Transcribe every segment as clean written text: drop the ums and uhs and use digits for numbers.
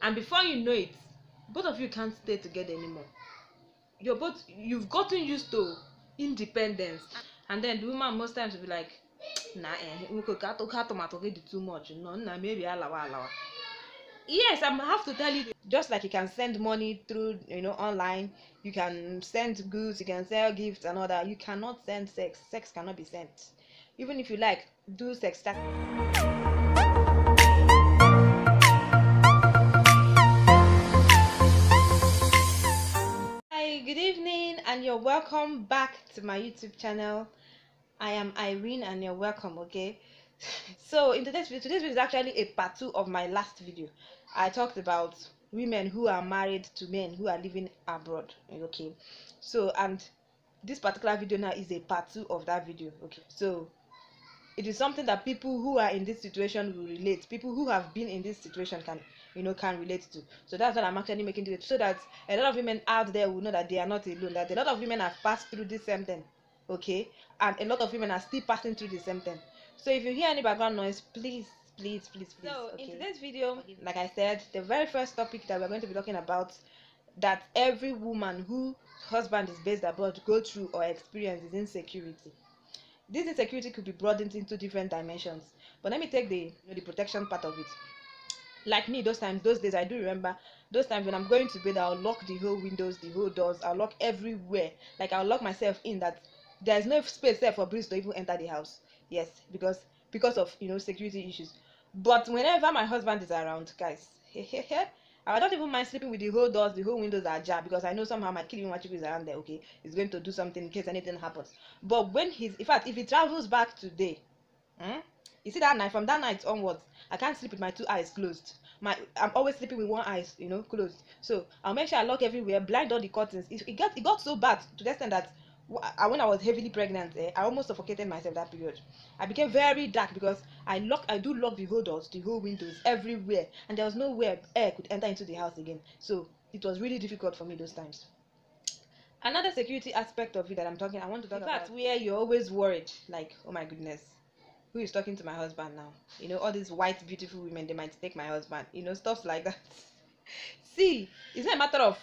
and before you know it, both of you can't stay together anymore. You've gotten used to independence, and then the woman most times will be like, nah, too much, no, nah, maybe alawa. Yes, I have to tell you, just like you can send money through, online, you can send goods, you can sell gifts and all that, you cannot send sex. Sex cannot be sent. Even if you like, do sex. Hi, good evening, and you're welcome back to my YouTube channel. I am R0n, and you're welcome, okay? So in today's video is actually a part 2 of my last video. I talked about women who are married to men who are living abroad, okay? So, and this particular video now is a part 2 of that video, okay? So it is something that people who are in this situation will relate. People who have been in this situation can relate to. So that's what I'm actually making it, so that a lot of women out there will know that they are not alone, that a lot of women have passed through the same thing, okay? And a lot of women are still passing through the same thing. So if you hear any background noise, please. So okay. In today's video, like I said, the very first topic that we're going to be talking about, that every woman whose husband is based abroad go through or experience, is insecurity. This insecurity could be broadened into different dimensions, but let me take the protection part of it. Like me, those days, I do remember those times when I'm going to bed, I'll lock the whole windows, the whole doors, I'll lock everywhere. Like, I'll lock myself in, that there's no space there for breeze to even enter the house. Yes, because of security issues. But whenever my husband is around, guys, I don't even mind sleeping with the whole doors, the whole windows are ajar, because I know somehow my Kilimachi is around there, okay? He's going to do something in case anything happens. But when in fact, if he travels back today, you see that night, from that night onwards, I can't sleep with my two eyes closed. I'm always sleeping with one eye, closed. So I'll make sure I lock everywhere, blind all the curtains. It got so bad to the extent that when I was heavily pregnant, I almost suffocated myself that period. I became very dark because I do lock the whole doors, the whole windows, everywhere, and there was nowhere air could enter into the house again. So it was really difficult for me those times. Another security aspect of it that I want to talk about, where you're always worried, like, oh my goodness, who is talking to my husband now? All these white beautiful women, they might take my husband, stuff like that. See, it's not a matter of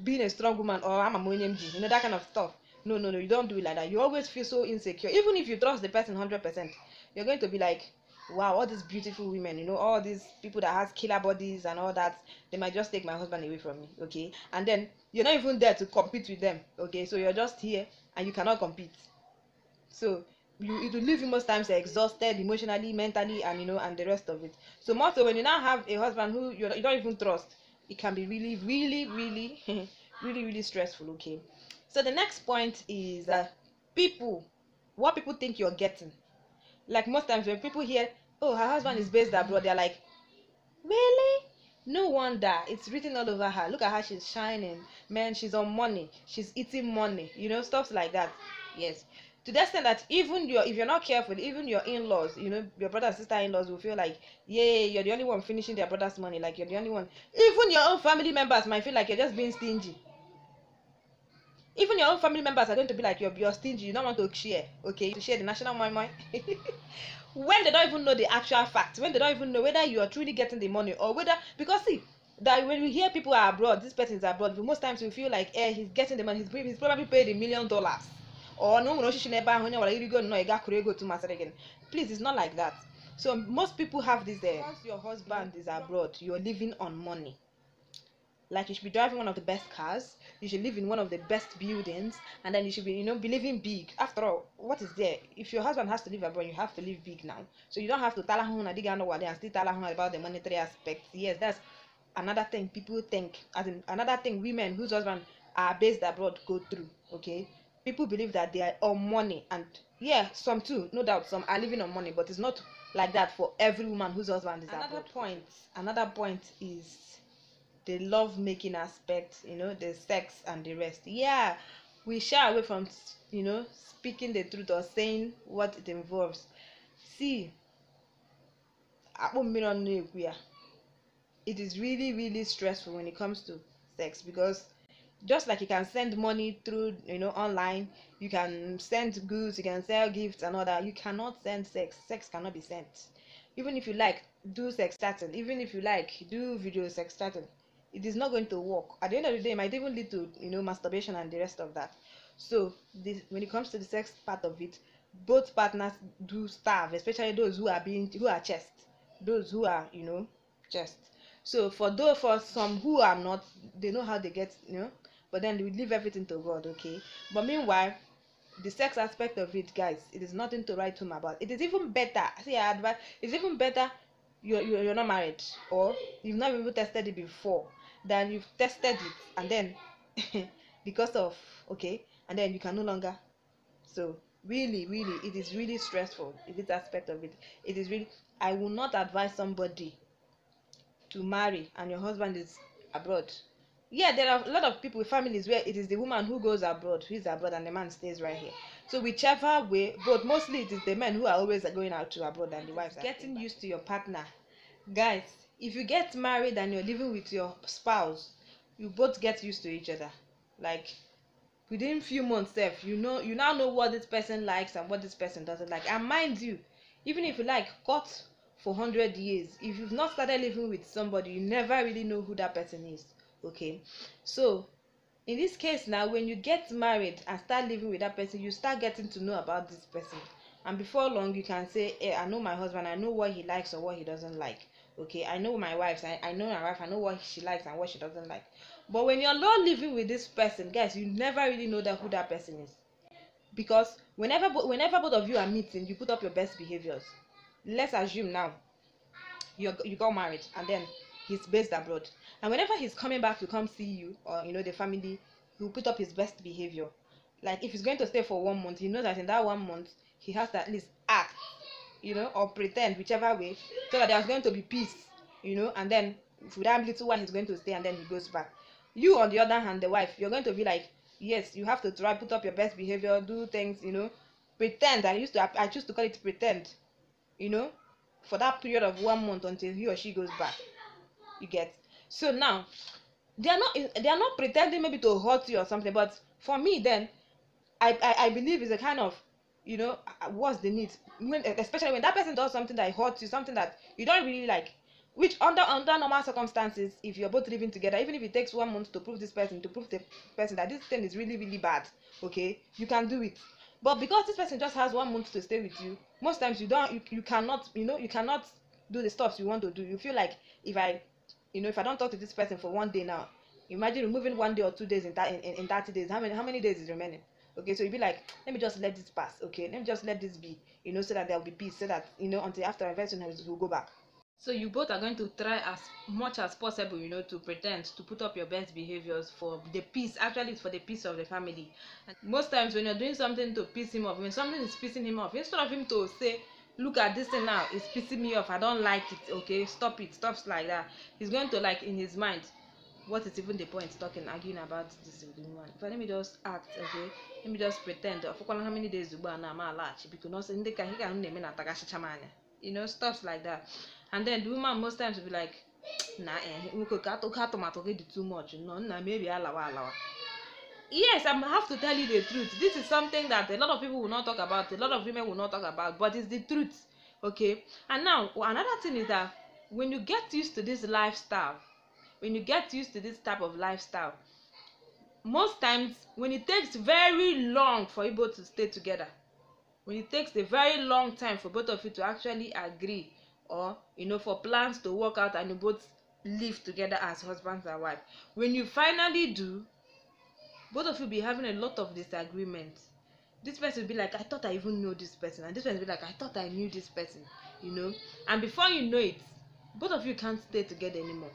being a strong woman or I'm a MG, that kind of stuff. No, you don't do it like that. You always feel so insecure. Even if you trust the person 100%, you're going to be like, wow, all these beautiful women, all these people that has killer bodies and all that, they might just take my husband away from me, okay? And then you're not even there to compete with them, okay? So you're just here and you cannot compete. So it will leave you most times exhausted emotionally, mentally, and and the rest of it. So more so when you now have a husband who you don't even trust, it can be really really stressful, okay? So the next point is what people think you're getting. Like, most times when people hear, oh, her husband is based abroad, they're like, really? No wonder, it's written all over her. Look at how she's shining, man. She's on money, she's eating money, stuff like that. Yes, to the extent that even if you're not careful, even your in-laws, your brother and sister-in-laws will feel like, yeah, you're the only one finishing their brother's money. Like, you're the only one. Even your own family members might feel like you're just being stingy. Even your own family members are going to be like, you're stingy, you don't want to share, okay? To share the national money. When they don't even know the actual fact, when they don't even know whether you are truly getting the money, or whether, because see, that when we hear people are abroad, this person is abroad, most times we feel like, he's getting the money, he's probably paid $1 million, or no, please, it's not like that. So most people have this there. Once your husband is abroad, you're living on money. Like, you should be driving one of the best cars, you should live in one of the best buildings, and then you should be be living big. After all, what is there? If your husband has to live abroad, you have to live big now. So you don't have to and still about the monetary aspect. Yes, that's another thing people think, as in another thing women whose husbands are based abroad go through, okay? People believe that they are on money, and yeah, some too, no doubt, some are living on money, but it's not like that for every woman whose husband is abroad. Another point is the love making aspect, the sex and the rest. Yeah, we shy away from speaking the truth or saying what it involves. See, it is really stressful when it comes to sex, because just like you can send money through online, you can send goods, you can sell gifts and all that, you cannot send sex. Sex cannot be sent. even if you like do sex chatting, even if you like do video sex chatting, it is not going to work. At the end of the day, it might even lead to, you know, masturbation and the rest of that. So this, when it comes to the sex part of it, both partners do starve, especially those who are chaste, those who are, you know, chaste. So for some who are not, they know how they get, you know, but then we leave everything to God, okay. But meanwhile, the sex aspect of it, guys, it is nothing to write home about. It is even better. See, I advise, it's even better you're not married, or you've not even tested it before, than you've tested it and then because of, okay, and then you can no longer. So really, really, it is really stressful in this aspect of it. It is really, I will not advise somebody to marry and your husband is abroad. Yeah, there are a lot of people, families, where it is the woman who goes abroad, who is abroad, and the man stays right here. So whichever way, but mostly it is the men who are always going out to abroad than the wives. Getting used to your partner, guys. If you get married and you're living with your spouse, you both get used to each other. Like within few months, you now know what this person likes and what this person doesn't like. And mind you, even if you like cut for 100 years, if you've not started living with somebody, you never really know who that person is. Okay, so in this case now, when you get married and start living with that person, you start getting to know about this person, and before long you can say, hey, I know my husband, I know what he likes or what he doesn't like. Okay, I know my wife, I know my wife, I know what she likes and what she doesn't like. But when you're not living with this person, guys, you never really know who that person is, because whenever both of you are meeting, you put up your best behaviors. Let's assume now you got married and then he's based abroad, and whenever he's coming back to come see you, or you know, the family, he'll put up his best behavior. Like if he's going to stay for 1 month, he knows that in that 1 month he has to at least act, you know, or pretend, whichever way, so that there's going to be peace, you know. And then for that little while he's going to stay and then he goes back. You, on the other hand, the wife, you're going to be like, yes, you have to try put up your best behavior, do things, you know, pretend. I choose to call it pretend, you know, for that period of 1 month until he or she goes back. You get? So now they are not pretending maybe to hurt you or something, but for me then, I believe it's a kind of, you know, what's the need, especially when that person does something that hurts you, something that you don't really like, which under normal circumstances, if you're both living together, even if it takes 1 month to prove the person that this thing is really really bad, okay, you can do it. But because this person just has 1 month to stay with you, most times you cannot, you know, you cannot do the stuff you want to do. You feel like, if I don't talk to this person for 1 day now, imagine removing 1 day or 2 days in 30 days. How many days is remaining? Okay, so you'd be like, let me just let this pass. Okay, let me just let this be, you know, so that there will be peace, so that, you know, until after investment we'll go back. So you both are going to try as much as possible, you know, to pretend to put up your best behaviors for the peace. Actually, it's for the peace of the family. And most times when you're doing something to piss him off, when something is pissing him off, instead of him to say, look at this thing now, it's pissing me off, I don't like it, okay, stop it, stuff like that, he's going to, like, in his mind, what is even the point arguing about this with the woman? But let me just act, okay, let me just pretend. For how many days because you know, stuff like that. And then the woman most times will be like, nah, too much, no, maybe alawa. Yes, I have to tell you the truth. This is something that a lot of people will not talk about, a lot of women will not talk about, but it's the truth, okay. And now another thing is that when you get used to this lifestyle, when you get used to this type of lifestyle, most times when it takes very long for you both to stay together, when it takes a very long time for both of you to actually agree, or, you know, for plans to work out and you both live together as husbands and wife, when you finally do, both of you be having a lot of disagreements. This person will be like, I thought I even know this person, and this person will be like, I thought I knew this person, you know. And before you know it, both of you can't stay together anymore.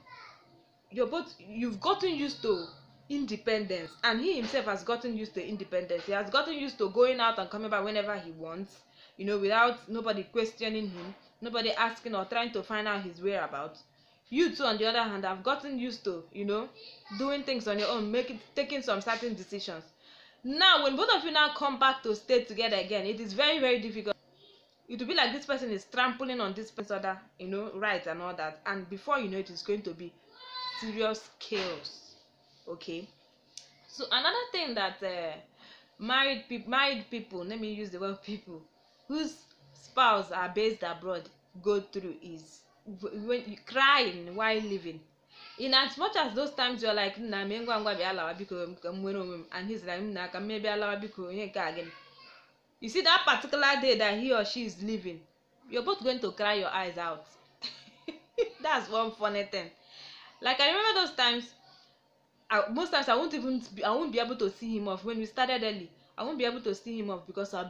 You've gotten used to independence, and he himself has gotten used to independence. He has gotten used to going out and coming back whenever he wants, you know, without nobody questioning him, nobody asking or trying to find out his whereabouts. You too, on the other hand, have gotten used to, you know, doing things on your own, taking some certain decisions. Now when both of you now come back to stay together again, it is very very difficult. It will be like this person is trampling on this person's other, you know, rights and all that, and before you know it, it's going to be serious chaos. Okay, so another thing that married people, let me use the word people, whose spouse are based abroad, go through is when you crying while living. In as much as those times you're like, nah, me ngwa bia lawa biko and he's like, nah, ka me bia lawa biko nye ka again. You see that particular day that he or she is leaving, you're both going to cry your eyes out. That's one funny thing. Like, I remember those times. Most times I won't be able to see him off. When we started early, I won't be able to see him off because I'll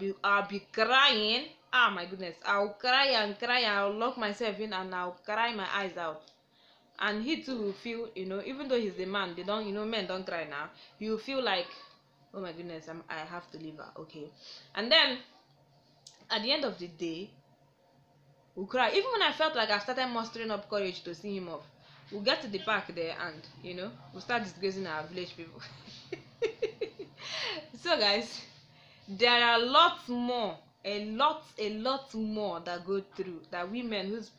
be crying. Ah, my goodness, I'll cry and cry. I'll lock myself in and I'll cry my eyes out. And he too will feel, even though he's a man, they don't, men don't cry now. You feel like, oh my goodness, I have to leave her, okay. And then at the end of the day, we'll cry. Even when I felt like I started mustering up courage to see him off, we'll get to the park there and we'll start disgracing our village people. So guys, there are lots more, a lot more that go through, that women whose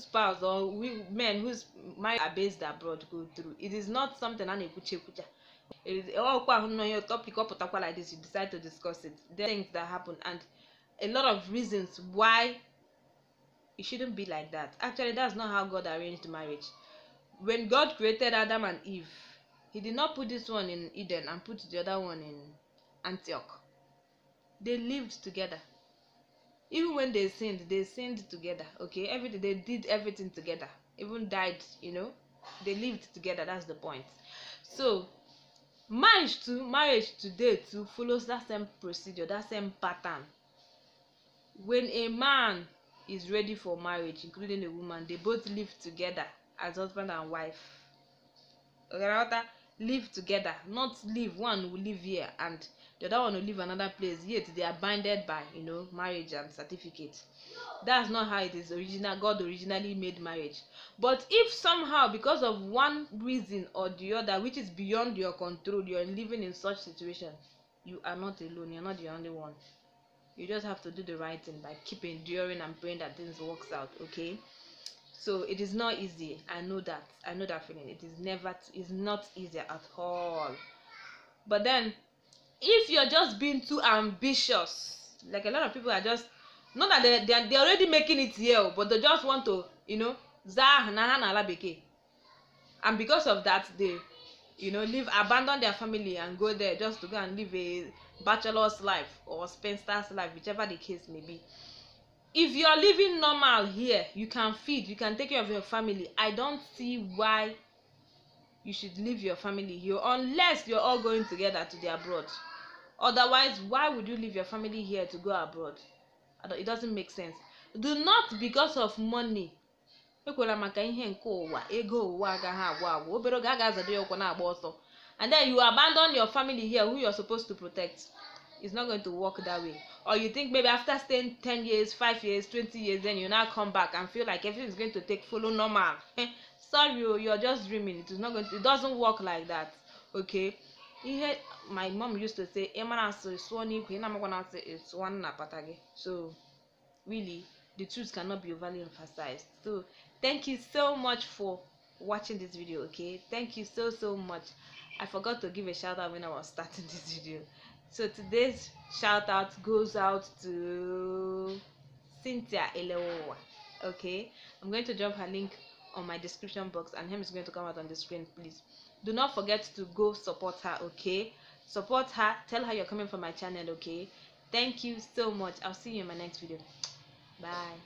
spouse or men whose marriage are based abroad go through. It is not something it is your topic like this, you decide to discuss it. There are things that happen and a lot of reasons why it shouldn't be like that. Actually, that's not how God arranged marriage. When God created Adam and Eve, he did not put this one in Eden and put the other one in Antioch. They lived together. Even when they sinned together, okay? Everything, they did everything together. Even died, they lived together. That's the point. So marriage today too follows that same procedure, that same pattern. When a man is ready for marriage, including a woman, they both live together as husband and wife. Okay, live together, not live. One will live here and the other one will live another place, yet they are binded by marriage and certificate. That's not how it is God originally made marriage. But if somehow, because of one reason or the other which is beyond your control, you're living in such situation, you are not alone. You're not the only one. You just have to do the right thing by keep enduring and praying that things works out, okay? So it is not easy. I know that feeling. It's not easy at all. But then if you're just being too ambitious, like a lot of people are just, not that they're already making it here, but they just want to and because of that they abandon their family and go there just to go and live a bachelor's life or spinster's life, whichever the case may be. If you're living normal here, you can feed, you can take care of your family. I don't see why you should leave your family here unless you're all going together to the abroad. Otherwise, why would you leave your family here to go abroad? It doesn't make sense. Do not, because of money, and then you abandon your family here who you're supposed to protect. It's not going to work that way. Or you think maybe after staying 10 years, 5 years, 20 years, then you now come back and feel like everything is going to follow normal. Sorry, you're just dreaming. It doesn't work like that. Okay? My mom used to say, so really, the truth cannot be overly emphasized. So thank you so much for watching this video. Okay, thank you so much. I forgot to give a shout out when I was starting this video. So today's shout out goes out to Cynthia Eleweuwa. Okay, I'm going to drop her link on my description box and him is going to come out on the screen. Please do not forget to go support her. Okay, support her, tell her you're coming from my channel. Okay, thank you so much. I'll see you in my next video. Bye.